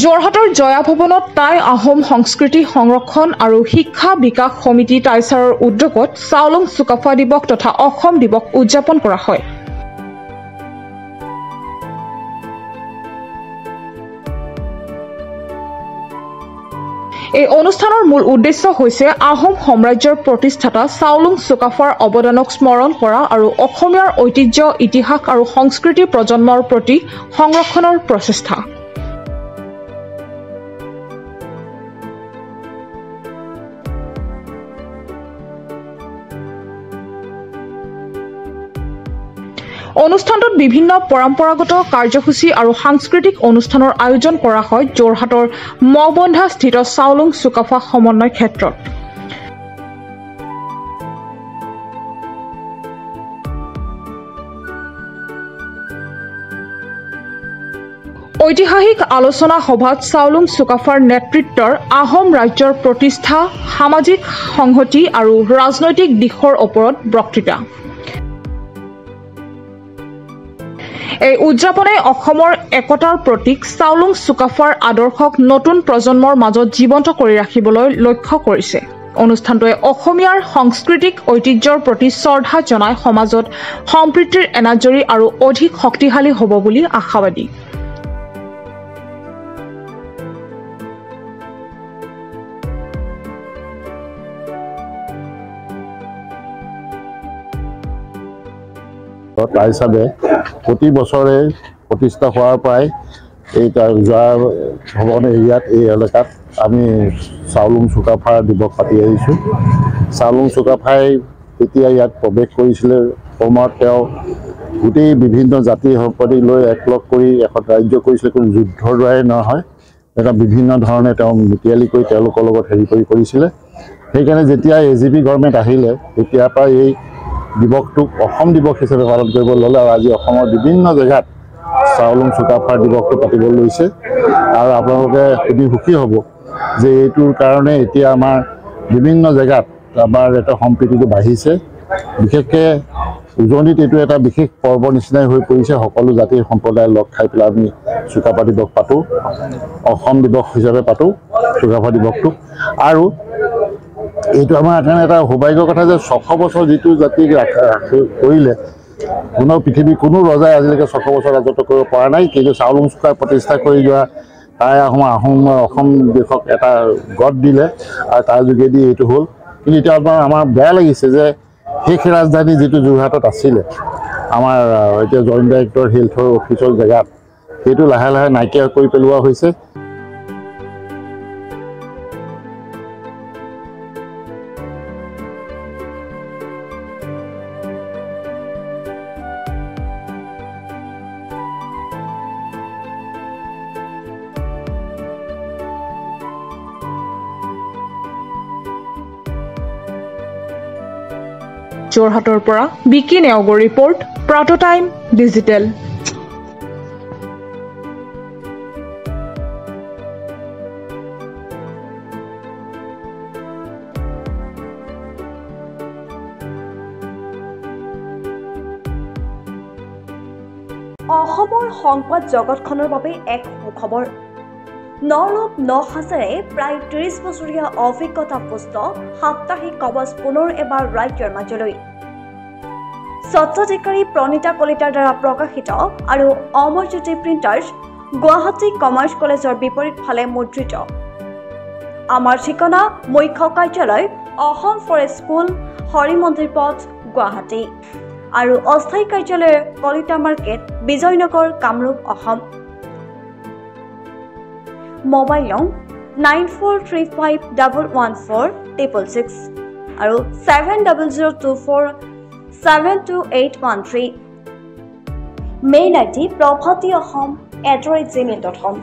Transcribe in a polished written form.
যোৰহাটৰ জয়া ভৱনত টাই আহোম সংস্কৃতি সংৰক্ষণ আৰু শিক্ষা বিকাশ সমিতি টাইচাৰৰ উদ্যোগত চাওলুং চুকাফা দিৱস তথা অসম দিৱস উদযাপন কৰা হয়। এই অনুষ্ঠানৰ মূল উদ্দেশ্য হৈছে আহোম সাম্ৰাজ্যৰ প্ৰতিষ্ঠাতা চাওলুং চুকাফাৰ অৱদানক স্মৰণ কৰা আৰু অসমীয়াৰ ঐতিহ্য ইতিহাস আৰু সংস্কৃতি প্ৰজন্মৰ প্ৰতি সংৰক্ষণৰ প্ৰচেষ্টা। অনুষ্ঠানটোত বিভিন্ন পৰম্পৰাগত কাৰ্যসূচী আৰু সাংস্কৃতিক অনুষ্ঠানৰ আয়োজন কৰা হয় যোৰহাটৰ মবন্ধা স্থিত চাওলুং চুকাফা সমন্বয় ক্ষেত্ৰত। ঐতিহাসিক আলোচনা সভাত চাওলুং চুকাফাৰ নেতৃত্বৰ আহোম ৰাজ্যৰ প্ৰতিষ্ঠা, সামাজিক সংহতি আৰু ৰাজনৈতিক দিশৰ ওপৰত বক্তৃতা। এই উদযাপনে অসমৰ একতাৰ প্ৰতীক চাওলুং চুকাফাৰ আদৰ্শক নতুন প্ৰজন্মৰ মাজত জীৱন্ত কৰি ৰাখিবলৈ লক্ষ্য কৰিছে। অনুষ্ঠানটোৱে অসমীয়াৰ সাংস্কৃতিক ঐতিহ্যৰ প্ৰতি শ্ৰদ্ধা জনাই সমাজত সম্প্ৰীতিৰ এনাজৰী আৰু অধিক শক্তিশালী হ'ব বুলি আশাবাদী। তাৰ হিচাপে প্ৰতি বছৰে প্ৰতিষ্ঠা হোৱাৰ পৰাই এই জয়া ভৱন এৰিয়াত এই এলেকাত আমি চাওলুং চুকাফা দিৱস পাতি আহিছোঁ। চাওলুং চুকাফাই যেতিয়া ইয়াত প্ৰৱেশ কৰিছিলে সময়ত তেওঁ গোটেই বিভিন্ন জাতি সম্প্ৰদায় লৈ একলগ কৰি এখন ৰাজ্য কৰিছিলে, কোনো যুদ্ধৰ দ্বাৰাই নহয়, এটা বিভিন্ন ধৰণে তেওঁ মিতিয়ালি কৰি তেওঁলোকৰ লগত কৰিছিলে। সেইকাৰণে যেতিয়া AGP গভৰ্ণমেণ্ট আহিলে তেতিয়াৰ পৰা এই দিৱসটোক অসম দিৱস হিচাপে পালন কৰিব ল'লে আৰু আজি অসমৰ বিভিন্ন জেগাত চাওলুং চুকাফাৰ দিৱসটো পাতিব লৈছে। আৰু আপোনালোকে সুধি সুখী হ'ব যে এইটোৰ কাৰণে এতিয়া আমাৰ বিভিন্ন জেগাত আমাৰ এটা সম্প্ৰীতিটো বাঢ়িছে। বিশেষকৈ উজনিত এইটো এটা বিশেষ পৰ্ব নিচিনাই হৈ পৰিছে। সকলো জাতি সম্প্ৰদায় লগ খাই পেলাই আমি চুকাফা দিৱস পাতোঁ, অসম দিৱস হিচাপে পাতোঁ চুকাফা দিৱসটো। আৰু এইটো আমাৰ কাৰণে এটা সৌভাগ্যৰ কথা যে 600 বছৰ যিটো জাতিক কৰিলে পৃথিৱীৰ কোনো ৰজাই আজিলৈকে 600 বছৰ ৰাজত্ব কৰিব পৰা নাই। কিন্তু চাওলুং চুকাফাই প্ৰতিষ্ঠা কৰি যোৱা টাই অসম দেশক এটা গঢ় দিলে আৰু তাৰ যোগেদি এইটো হ'ল। কিন্তু এতিয়া আমাৰ বেয়া লাগিছে যে শেষ ৰাজধানী যিটো যোৰহাটত আছিলে, আমাৰ এতিয়া জইণ্ট ডাইৰেক্টৰ হেল্থৰ অফিচৰ জেগাত, সেইটো লাহে লাহে নাইকিয়া কৰি পেলোৱা হৈছে। যোৰহাটৰ পৰা বিকি নেওগৰ ৰিপৰ্ট, প্ৰাটো টাইম ডিজিটেল। অসমৰ সংবাদ জগতখনৰ বাবে এক সুখবৰ। নৰূপ নসাজেৰে প্ৰায় 30 বছৰীয়া অভিজ্ঞতা পুষ্ট সাপ্তাহিক কবচ পুনৰ এবাৰ ৰাজ্যৰ মাজলৈ। স্বত্বাধিকাৰী প্ৰণীতা কলিতাৰ দ্বাৰা প্ৰকাশিত আৰু অমৰজ্যোতি প্ৰিণ্টাৰ্ছ, গুৱাহাটী কমাৰ্চ কলেজৰ বিপৰীত ফালে মুদ্ৰিত। আমাৰ ঠিকনা মুখ্য কাৰ্যালয় অসম ফৰেষ্ট স্কুল, হৰি মন্দিৰ পথ, গুৱাহাটী আৰু অস্থায়ী কাৰ্যালয় কলিতা মাৰ্কেট, বিজয়নগৰ, কামৰূপ, অসম। মোবাইল নং 9435114666 আৰু 7024722813। Mail ID prabhati.ahom@gmail.com।